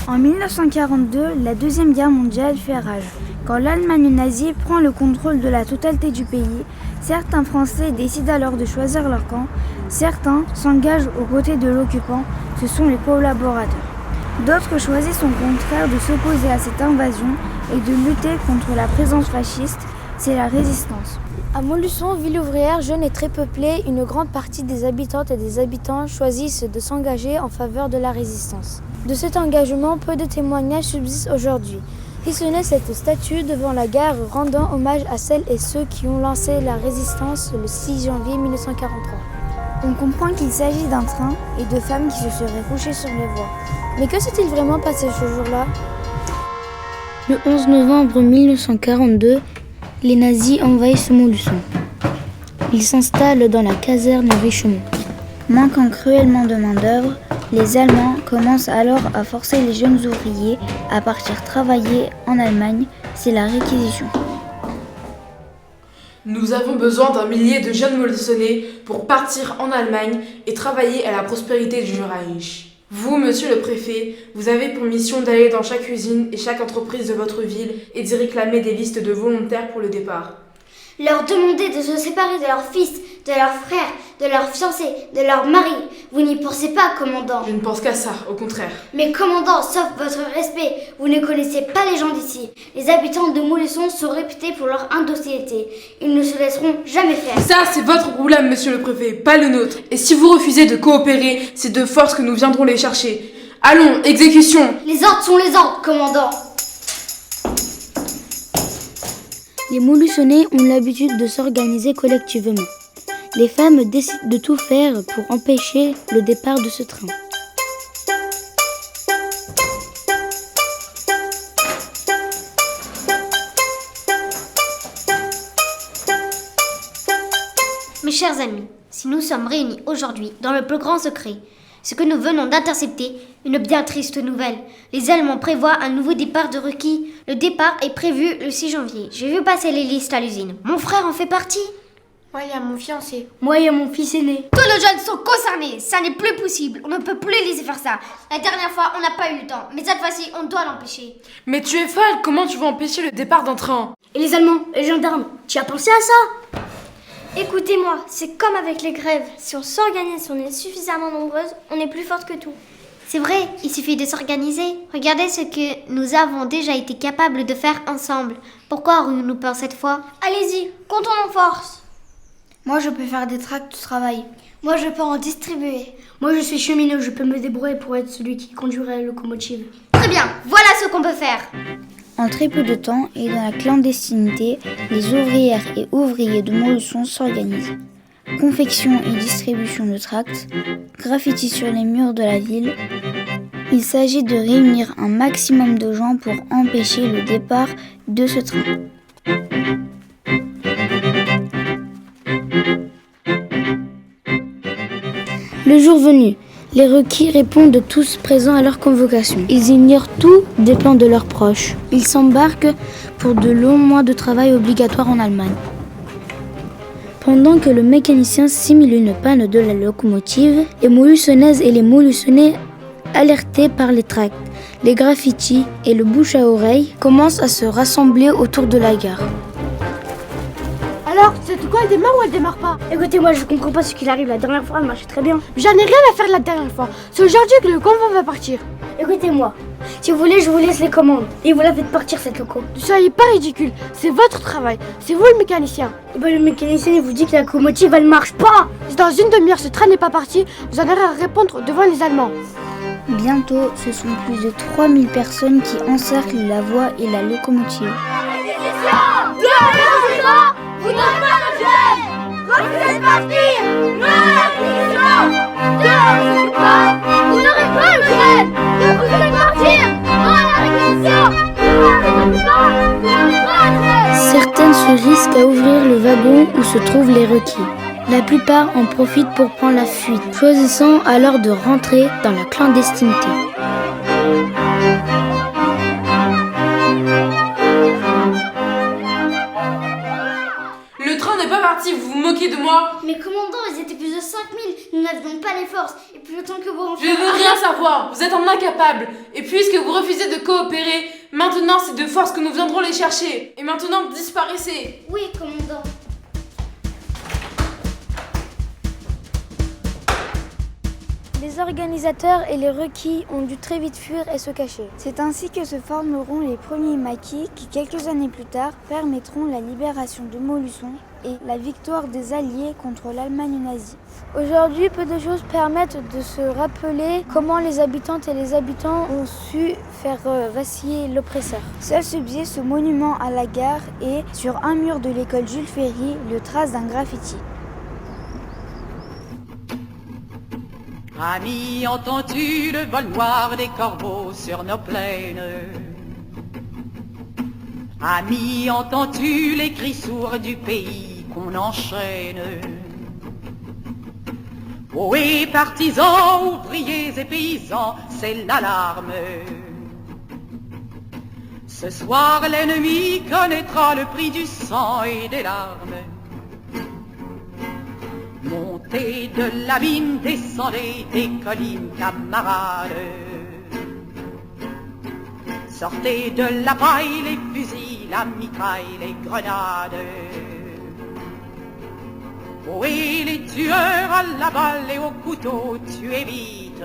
En 1942, la Deuxième Guerre mondiale fait rage. Quand l'Allemagne nazie prend le contrôle de la totalité du pays, certains Français décident alors de choisir leur camp, certains s'engagent aux côtés de l'occupant, ce sont les collaborateurs. D'autres choisissent au contraire de s'opposer à cette invasion et de lutter contre la présence fasciste, c'est la résistance. À Montluçon, ville ouvrière jeune et très peuplée, une grande partie des habitantes et des habitants choisissent de s'engager en faveur de la résistance. De cet engagement, peu de témoignages subsistent aujourd'hui. Si ce n'est cette statue devant la gare rendant hommage à celles et ceux qui ont lancé la résistance le 6 janvier 1943. On comprend qu'il s'agit d'un train et de femmes qui se seraient couchées sur les voies. Mais que s'est-il vraiment passé ce jour-là ? Le 11 novembre 1942, les nazis envahissent Montluçon. Ils s'installent dans la caserne Richemont. Manquant cruellement de main-d'œuvre, les Allemands commencent alors à forcer les jeunes ouvriers à partir travailler en Allemagne, c'est la réquisition. Nous avons besoin d'un millier de jeunes Montluçonnais pour partir en Allemagne et travailler à la prospérité du Reich. Vous, monsieur le préfet, vous avez pour mission d'aller dans chaque usine et chaque entreprise de votre ville et d'y réclamer des listes de volontaires pour le départ. Leur demander de se séparer de leurs fils, de leurs frères, de leurs fiancés, de leurs maris. Vous n'y pensez pas, commandant. Je ne pense qu'à ça, au contraire. Mais commandant, sauf votre respect, vous ne connaissez pas les gens d'ici. Les habitants de Montluçon sont réputés pour leur indocilité. Ils ne se laisseront jamais faire. Ça, c'est votre problème, monsieur le préfet, pas le nôtre. Et si vous refusez de coopérer, c'est de force que nous viendrons les chercher. Allons, exécution! Les ordres sont les ordres, commandant. Les Montluçonnais ont l'habitude de s'organiser collectivement. Les femmes décident de tout faire pour empêcher le départ de ce train. Mes chers amis, si nous sommes réunis aujourd'hui dans le plus grand secret, ce que nous venons d'intercepter, une bien triste nouvelle. Les Allemands prévoient un nouveau départ de requis. Le départ est prévu le 6 janvier. J'ai vu passer les listes à l'usine. Mon frère en fait partie. Moi, il y a mon fiancé. Moi, il y a mon fils aîné. Tous nos jeunes sont concernés. Ça n'est plus possible. On ne peut plus laisser faire ça. La dernière fois, on n'a pas eu le temps. Mais cette fois-ci, on doit l'empêcher. Mais tu es folle, comment tu vas empêcher le départ d'un train? Et les Allemands, les gendarmes, tu as pensé à ça ? Écoutez-moi, c'est comme avec les grèves. Si on s'organise, si on est suffisamment nombreuses, on est plus forte que tout. C'est vrai, il suffit de s'organiser. Regardez ce que nous avons déjà été capables de faire ensemble. Pourquoi aurions-nous peur cette fois ? Allez-y, comptons en force. Moi, je peux faire des tracts de travail. Moi, je peux en distribuer. Moi, je suis cheminot, je peux me débrouiller pour être celui qui conduirait la locomotive. Très bien, voilà ce qu'on peut faire. En très peu de temps et dans la clandestinité, les ouvrières et ouvriers de Montluçon s'organisent. Confection et distribution de tracts, graffiti sur les murs de la ville. Il s'agit de réunir un maximum de gens pour empêcher le départ de ce train. Le jour venu, les requis répondent tous présents à leur convocation. Ils ignorent tout des plans de leurs proches. Ils s'embarquent pour de longs mois de travail obligatoire en Allemagne. Pendant que le mécanicien simule une panne de la locomotive, les Montluçonnaises et les Montluçonnais, alertés par les tracts, les graffitis et le bouche à oreille, commencent à se rassembler autour de la gare. Alors, c'est quoi, elle démarre ou elle démarre pas ? Écoutez, moi je comprends pas ce qu'il arrive. La dernière fois, elle marchait très bien. J'en ai rien à faire la dernière fois. C'est aujourd'hui que le convoi va partir. Écoutez-moi, si vous voulez, je vous laisse les commandes. Et vous la faites partir cette loco. Ne soyez pas ridicule. C'est votre travail. C'est vous le mécanicien. Et ben le mécanicien il vous dit que la locomotive elle marche pas. Si dans une demi-heure ce train n'est pas parti, vous en aurez à répondre devant les Allemands. Bientôt, ce sont plus de 3000 personnes qui encerclent la voie et la locomotive. Vous n'aurez pas de jeunes. Refusez de partir. Non à la réquisition. Vous n'aurez pas le jeunes. Refusez de partir. Non à la réquisition. Certaines se risquent à ouvrir le wagon où se trouvent les requis. La plupart en profitent pour prendre la fuite, choisissant alors de rentrer dans la clandestinité. Le train n'est pas parti, vous vous moquez de moi? Mais commandant, ils étaient plus de 5000. Nous n'avions pas les forces. Et puis plus longtemps que vous. Je ne veux rien savoir, vous êtes en incapable. Et puisque vous refusez de coopérer, maintenant c'est de force que nous viendrons les chercher. Et maintenant, disparaissez. Oui, commandant. Les organisateurs et les requis ont dû très vite fuir et se cacher. C'est ainsi que se formeront les premiers maquis qui, quelques années plus tard, permettront la libération de Montluçon et la victoire des Alliés contre l'Allemagne nazie. Aujourd'hui, peu de choses permettent de se rappeler comment les habitantes et les habitants ont su faire vaciller l'oppresseur. Seul subsiste ce monument à la gare et, sur un mur de l'école Jules Ferry, le trace d'un graffiti. Amis, entends-tu le vol noir des corbeaux sur nos plaines? Amis, entends-tu les cris sourds du pays qu'on enchaîne? Ohé, partisans, ouvriers et paysans, c'est l'alarme. Ce soir, l'ennemi connaîtra le prix du sang et des larmes. Montez de la mine, descendez des collines, camarades. Sortez de la paille, les fusils, la mitraille, les grenades. Ohé, les tueurs à la balle et au couteau, tuez vite.